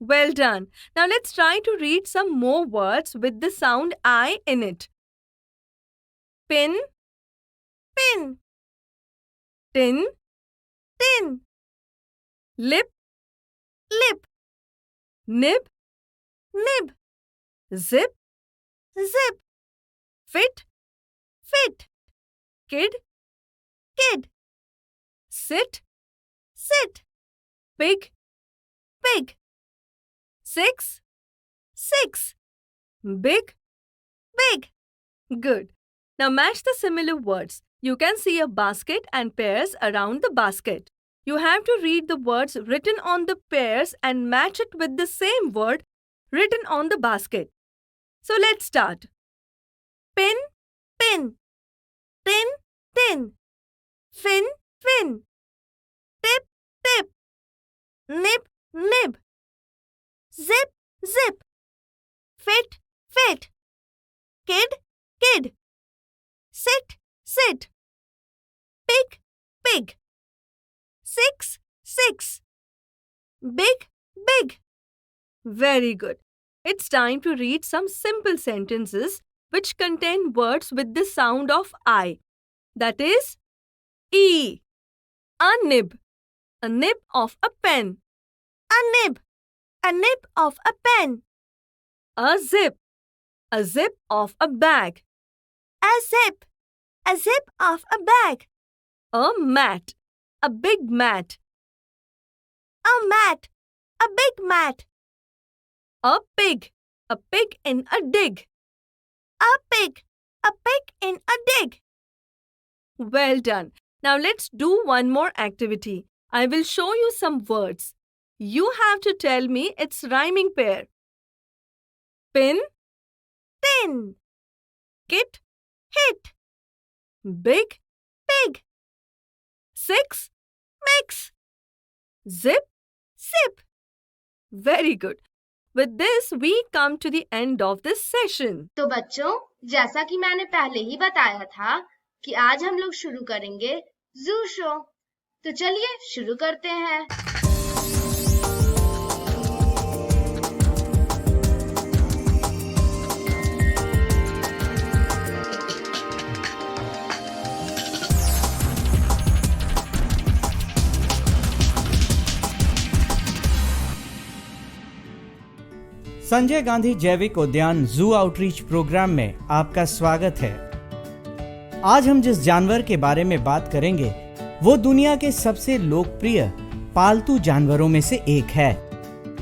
Well done. Now let's try to read some more words with the sound I in it. Pin, pin. Tin, tin. Lip, lip. Nib, nib. Zip, zip. Fit, fit. Kid, kid. Sit, sit. Pig, pig. 6, 6. Big, big. Good. Now match the similar words. You can see a basket and pears around the basket. You have to read the words written on the pears and match it with the same word written on the basket. So let's start. Pin, pin. Tin, tin. Fin, fin. Tip, tip. Nib, nib. Zip, zip. Fit, fit. Kid, kid. Sit, sit. Pig, pig. 6, 6. Big, big. Very good. It's time to read some simple sentences which contain words with the sound of I. That is E. A nib. A nib of a pen. A nib. A nib of a pen. A zip. A zip of a bag. A zip. A zip of a bag. A mat. A big mat. A mat. A big mat. A pig. A pig in a dig. A pig. A pig in a dig. Well done. Now let's do one more activity. I will show you some words. You have to tell me its rhyming pair. Pin, pin. Kit, hit. Big, big. Six, mix. Zip, zip. Very good. With this, we come to the end of this session. तो बच्चों, जैसा कि मैंने पहले ही बताया था कि आज हम लोग शुरू करेंगे जू शो। तो चलिए शुरू करते हैं। संजय गांधी जैविक उद्यान जू आउटरीच प्रोग्राम में आपका स्वागत है। आज हम जिस जानवर के बारे में बात करेंगे वो दुनिया के सबसे लोकप्रिय पालतू जानवरों में से एक है,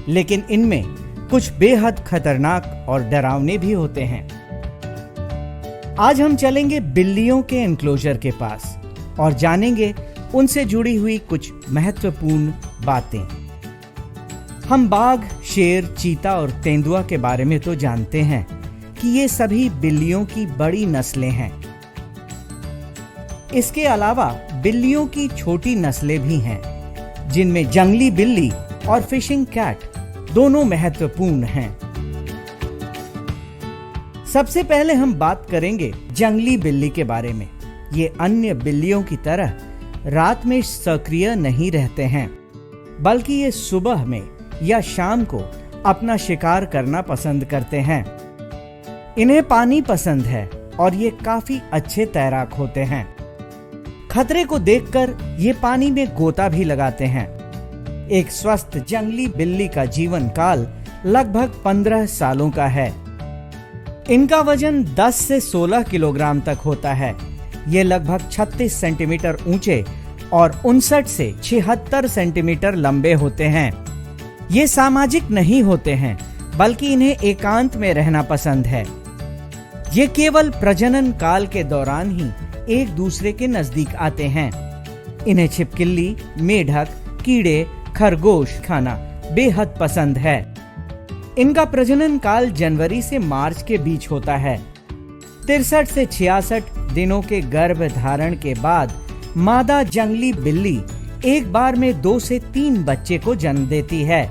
लेकिन इनमें कुछ बेहद खतरनाक और डरावने भी होते हैं। आज हम चलेंगे बिल्लियों के एनक्लोजर के पास और जानेंगे उनसे जुड़ी हुई कुछ महत्वपूर्ण बातें। हम बाघ, शेर, चीता और तेंदुआ के बारे में तो जानते हैं कि ये सभी बिल्लियों की बड़ी नस्लें हैं। इसके अलावा बिल्लियों की छोटी नस्लें भी हैं, जिनमें जंगली बिल्ली और फिशिंग कैट दोनों महत्वपूर्ण हैं। सबसे पहले हम बात करेंगे जंगली बिल्ली के बारे में। ये अन्य बिल्लियों की तरह रात में सक्रिय नहीं रहते हैं, बल्कि ये सुबह में या शाम को अपना शिकार करना पसंद करते हैं। इन्हें पानी पसंद है और ये काफी अच्छे तैराक होते हैं। खतरे को देखकर ये पानी में गोता भी लगाते हैं। एक स्वस्थ जंगली बिल्ली का जीवन काल लगभग 15 सालों का है। इनका वजन 10 से 16 किलोग्राम तक होता है। ये लगभग 36 सेंटीमीटर ऊंचे और 59 से 76 सेंटीमीटर लंबे होते हैं। ये सामाजिक नहीं होते हैं, बल्कि इन्हें एकांत में रहना पसंद है। ये केवल प्रजनन काल के दौरान ही एक दूसरे के नजदीक आते हैं। इन्हें छिपकली, मेढक, कीड़े, खरगोश खाना बेहद पसंद है। इनका प्रजनन काल जनवरी से मार्च के बीच होता है। 63 से 66 दिनों के गर्भ धारण के बाद मादा जंगली बिल्ली एक बार में 2 से 3 बच्चे को जन्म देती है।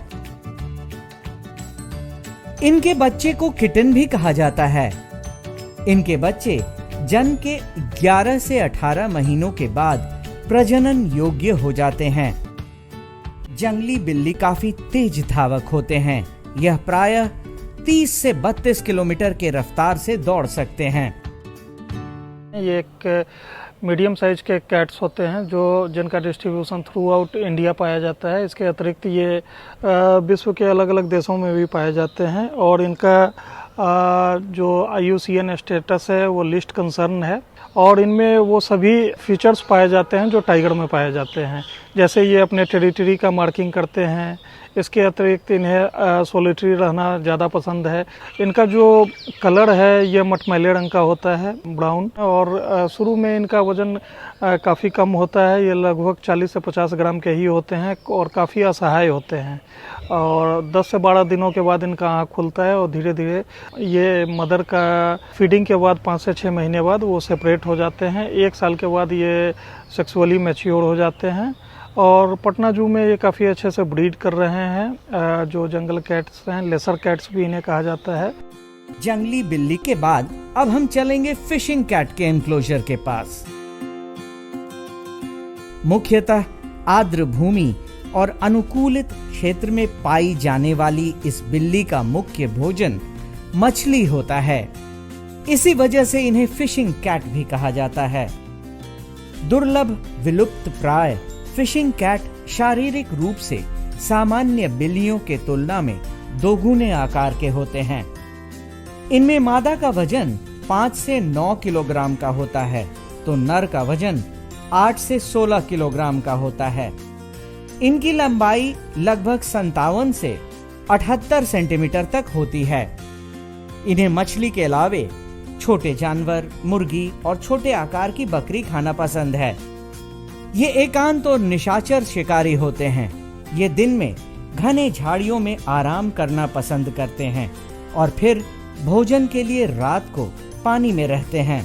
इनके बच्चे को किटन भी कहा जाता है। इनके बच्चे जन्म के 11 से 18 महीनों के बाद प्रजनन योग्य हो जाते हैं। जंगली बिल्ली काफी तेज धावक होते हैं। यह प्रायः 30 से 32 किलोमीटर के रफ्तार से दौड़ सकते हैं। ये एक मीडियम साइज के कैट्स होते हैं जिनका डिस्ट्रीब्यूशन थ्रू आउट इंडिया पाया जाता है। इसके अतिरिक्त ये विश्व के अलग अलग देशों में भी पाए जाते हैं और इनका जो IUCN स्टेटस है वो लिस्ट कंसर्न है और इनमें वो सभी फीचर्स पाए जाते हैं जो टाइगर में पाए जाते हैं। जैसे ये अपने टेरिटरी का मार्किंग करते हैं। इसके अतिरिक्त इन्हें सोलिटरी रहना ज़्यादा पसंद है। इनका जो कलर है ये मटमैले रंग का होता है, ब्राउन, और शुरू में इनका वज़न काफ़ी कम होता है। ये लगभग 40 से 50 ग्राम के ही होते हैं और काफ़ी असहाय होते हैं और 10 से 12 दिनों के बाद इनका आँख खुलता है और धीरे धीरे ये मदर का फीडिंग के बाद 5 से 6 महीने बाद वो सेपरेट हो जाते हैं। 1 साल के बाद ये सेक्सुअली मैच्योर हो जाते हैं और पटना जू में ये काफ़ी अच्छे से ब्रीड कर रहे हैं। जो जंगल कैट्स हैं, लेसर कैट्स भी इन्हें कहा जाता है। जंगली बिल्ली के बाद अब हम चलेंगे फिशिंग कैट के एनक्लोजर के पास। मुख्यतः आर्द्र भूमि और अनुकूलित क्षेत्र में पाई जाने वाली इस बिल्ली का मुख्य भोजन मछली होता है। इसी वजह से इन्हें फिशिंग कैट भी कहा जाता है। दुर्लभ विलुप्त प्राय फिशिंग कैट शारीरिक रूप से सामान्य बिल्लियों के तुलना में दोगुने आकार के होते हैं। इनमें मादा का वजन 5 से 9 किलोग्राम का होता है, तो नर का वजन 8 से 16 किलोग्राम का होता है। इनकी लंबाई लगभग 57 से 78 सेंटीमीटर तक होती है। इन्हें मछली के अलावे छोटे जानवर, मुर्गी और छोटे आकार की बकरी खाना पसंद है। ये एकांत और निशाचर शिकारी होते हैं। ये दिन में घने झाड़ियों में आराम करना पसंद करते हैं और फिर भोजन के लिए रात को पानी में रहते हैं।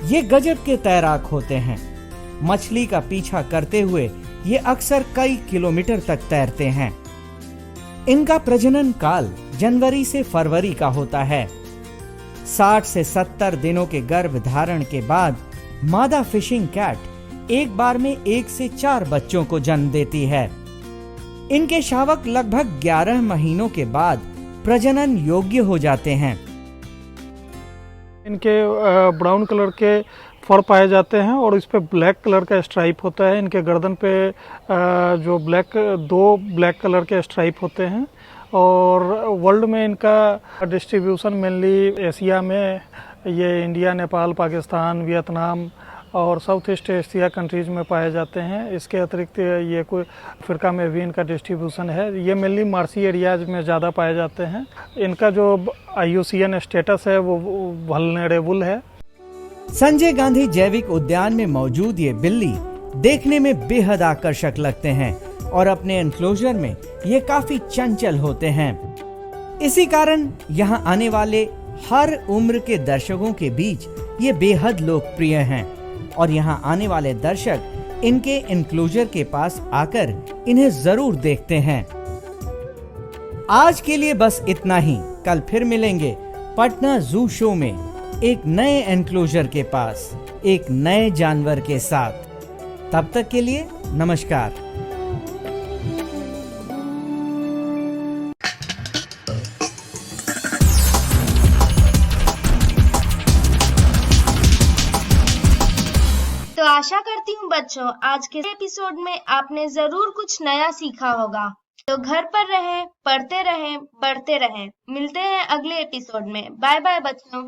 ये गजब के तैराक होते हैं। मछली का पीछा करते हुए ये अक्सर कई किलोमीटर तक तैरते हैं। इनका प्रजनन काल जनवरी से फरवरी का होता है। 60 से 70 दिनों के गर्भ धारण के बाद मादा फिशिंग कैट एक बार में 1 से 4 बच्चों को जन्म देती है। इनके शावक लगभग 11 महीनों के बाद प्रजनन योग्य हो जाते हैं। इनके ब्राउन कलर के फर पाए जाते हैं और इस पे ब्लैक कलर का स्ट्राइप होता है। इनके गर्दन पे जो दो ब्लैक कलर के स्ट्राइप होते हैं और वर्ल्ड में इनका डिस्ट्रीब्यूशन मेनली एशिया में ये इंडिया, नेपाल, पाकिस्तान, वियतनाम और साउथ ईस्ट एशिया कंट्रीज में पाए जाते हैं। इसके अतिरिक्त ये कोई अफ्रीका में भी इनका डिस्ट्रीब्यूशन है। ये मेनली मार्सी एरियाज में ज़्यादा पाए जाते हैं। इनका जो IUCN स्टेटस है वो वल्नरेबल है। संजय गांधी जैविक उद्यान में मौजूद ये बिल्ली देखने में बेहद आकर्षक लगते हैं और अपने एनक्लोजर में ये काफी चंचल होते हैं। इसी कारण यहाँ आने वाले हर उम्र के दर्शकों के बीच ये बेहद लोकप्रिय हैं और यहाँ आने वाले दर्शक इनके एनक्लोजर के पास आकर इन्हें जरूर देखते हैं। आज के लिए बस इतना ही। कल फिर मिलेंगे पटना जू शो में एक नए एनक्लोजर के पास एक नए जानवर के साथ। तब तक के लिए नमस्कार। तो आशा करती हूँ बच्चों आज के एपिसोड में आपने जरूर कुछ नया सीखा होगा। तो घर पर रहें, पढ़ते रहें, बढ़ते रहें। मिलते हैं अगले एपिसोड में। बाय बाय बच्चों।